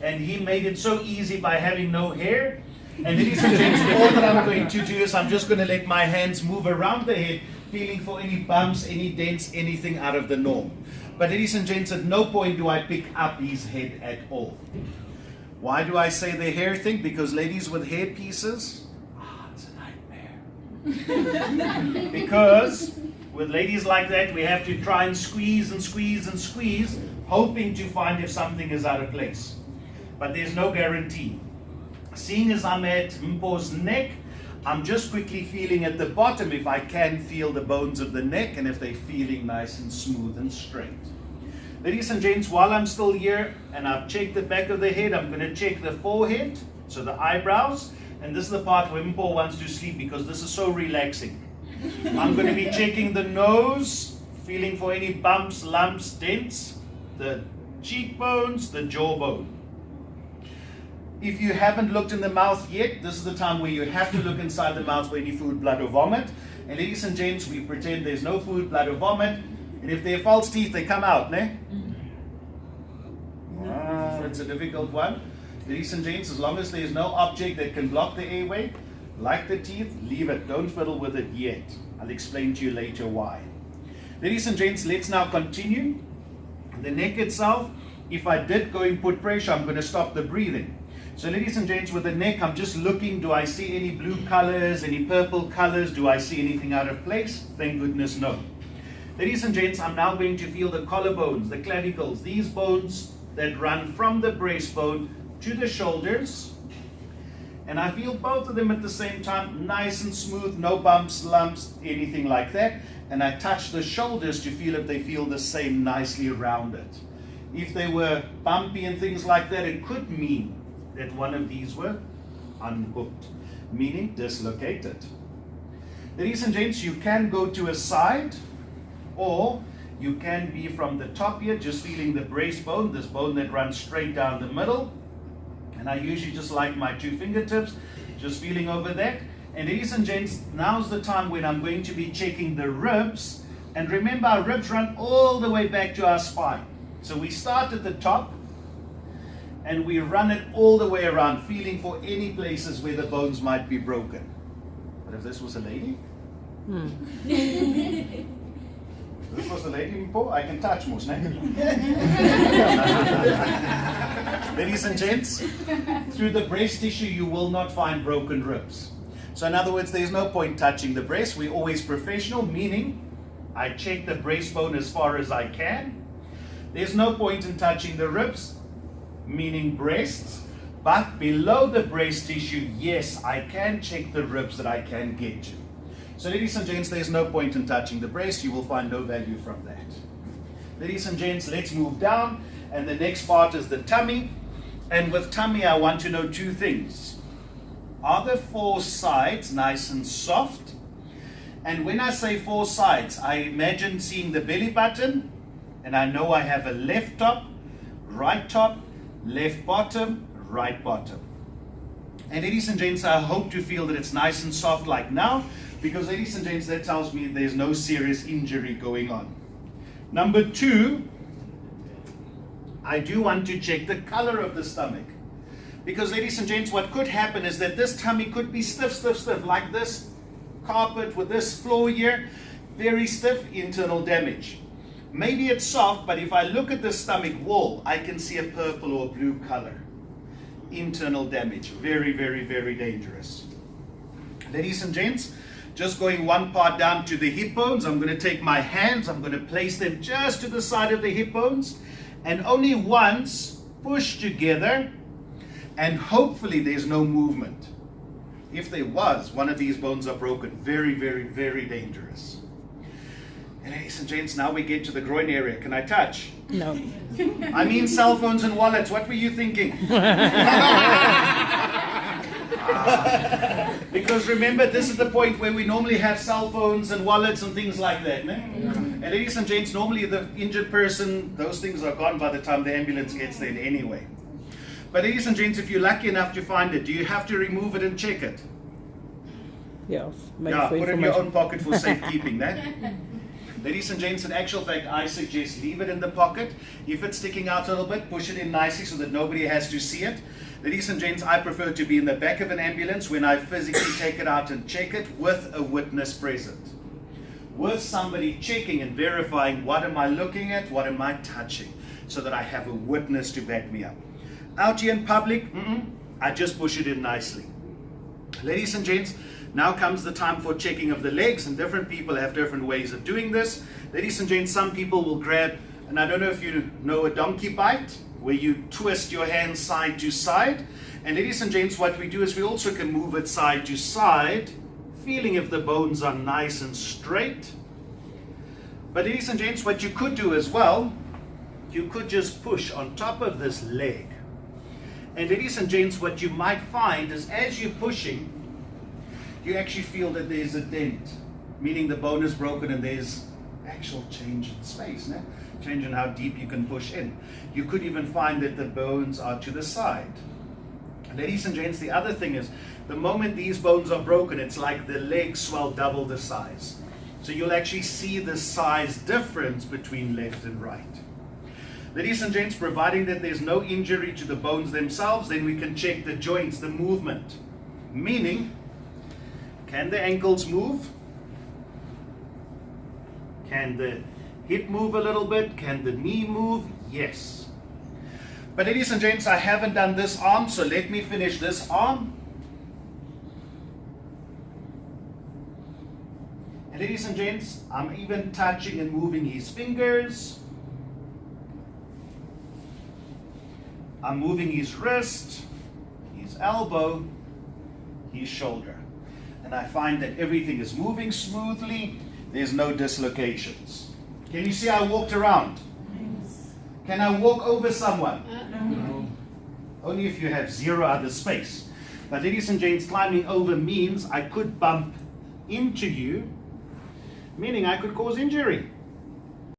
and he made it so easy by having no hair. And ladies and gents, all that I'm going to do is I'm just going to let my hands move around the head, feeling for any bumps, any dents, anything out of the norm. But ladies and gents, at no point do I pick up his head at all. Why do I say the hair thing? Because ladies with hair pieces, it's a nightmare. Because with ladies like that, we have to try and squeeze and squeeze and squeeze, hoping to find if something is out of place. But there's no guarantee. Seeing as I'm at Mpo's neck, I'm just quickly feeling at the bottom if I can feel the bones of the neck and if they're feeling nice and smooth and straight. Ladies and gents, while I'm still here and I've checked the back of the head, I'm going to check the forehead, so the eyebrows, and this is the part where Mpo wants to sleep because this is so relaxing. I'm going to be checking the nose, feeling for any bumps, lumps, dents, the cheekbones, the jawbone. If you haven't looked in the mouth yet, this is the time where you have to look inside the mouth for any food, blood, or vomit. And ladies and gents, we pretend there's no food, blood, or vomit. And if they're false teeth, they come out, ne? Wow, it's a difficult one. Ladies and gents, as long as there's no object that can block the airway, like the teeth, leave it. Don't fiddle with it yet. I'll explain to you later why. Ladies and gents, let's now continue. The neck itself, if I did go and put pressure, I'm going to stop the breathing. So ladies and gents, with the neck, I'm just looking, do I see any blue colors, any purple colors? Do I see anything out of place? Thank goodness, no. Ladies and gents, I'm now going to feel the collarbones, the clavicles, these bones that run from the breastbone to the shoulders. And I feel both of them at the same time, nice and smooth, no bumps, lumps, anything like that. And I touch the shoulders to feel if they feel the same, nicely rounded. If they were bumpy and things like that, it could mean that one of these were unhooked, meaning dislocated. Ladies and gents, you can go to a side, or you can be from the top here, just feeling the breastbone, this bone that runs straight down the middle. And I usually just like my 2 fingertips, just feeling over that. And ladies and gents, now's the time when I'm going to be checking the ribs. And remember, our ribs run all the way back to our spine. So we start at the top, and we run it all the way around, feeling for any places where the bones might be broken. But if this was a lady? This was a lady, Mpo, I can touch most, ne? Ladies and gents, through the breast tissue you will not find broken ribs. So in other words, there's no point touching the breast. We're always professional, meaning I check the breastbone as far as I can. There's no point in touching the ribs, meaning breasts, but below the breast tissue, yes, I can check the ribs that I can get to. So ladies and gents, there's no point in touching the breast. You will find no value from that. Ladies and gents, let's move down, and the next part is the tummy. And with tummy, I want to know 2 things. Are the 4 sides nice and soft? And when I say 4 sides, I imagine seeing the belly button, and I know I have a left top, right top, left bottom, right bottom. And ladies and gents, I hope to feel that it's nice and soft like now, because ladies and gents, that tells me there's no serious injury going on. Number 2, I do want to check the color of the stomach. Because ladies and gents, what could happen is that this tummy could be stiff, stiff, stiff, like this carpet with this floor here, very stiff, internal damage. Maybe it's soft, but if I look at the stomach wall, I can see a purple or blue color. Internal damage, very, very, very dangerous. Ladies and gents, just going one part down to the hip bones, I'm going to take my hands, I'm going to place them just to the side of the hip bones, and only once push together, and hopefully there's no movement. If there was, one of these bones are broken. Very, very, very dangerous. And ladies and gents, now we get to the groin area. Can I touch? No. I mean cell phones and wallets. What were you thinking? Because remember, this is the point where we normally have cell phones and wallets and things like that. Ne? And ladies and gents, normally the injured person, those things are gone by the time the ambulance gets there anyway. But ladies and gents, if you're lucky enough to find it, do you have to remove it and check it? Yes. Yeah, put it in your own pocket for safekeeping. Ladies and gents, in actual fact, I suggest leave it in the pocket. If it's sticking out a little bit, push it in nicely so that nobody has to see it. Ladies and gents, I prefer to be in the back of an ambulance when I physically take it out and check it with a witness present. With somebody checking and verifying what am I looking at, what am I touching, so that I have a witness to back me up. Out here in public, I just push it in nicely. Ladies and gents, now comes the time for checking of the legs, and different people have different ways of doing this. Ladies and gents, some people will grab, and I don't know if you know a donkey bite, where you twist your hand side to side. And ladies and gents, what we do is we also can move it side to side, feeling if the bones are nice and straight. But ladies and gents, what you could do as well, you could just push on top of this leg. And ladies and gents, what you might find is as you're pushing, you actually feel that there's a dent, meaning the bone is broken and there's actual change in space, no? Change in how deep you can push in. You could even find that the bones are to the side. Ladies and gents, the other thing is, the moment these bones are broken, it's like the legs swell double the size. So you'll actually see the size difference between left and right. Ladies and gents, providing that there's no injury to the bones themselves, then we can check the joints, the movement. Meaning, can the ankles move? Can the hip move a little bit? Can the knee move? Yes. But ladies and gents, I haven't done this arm, so let me finish this arm. And ladies and gents, I'm even touching and moving his fingers. I'm moving his wrist, his elbow, his shoulder. And I find that everything is moving smoothly. There's no dislocations. Can you see I walked around? Yes. Can I walk over someone? No. Only if you have zero other space. But ladies and gents, climbing over means I could bump into you, meaning I could cause injury.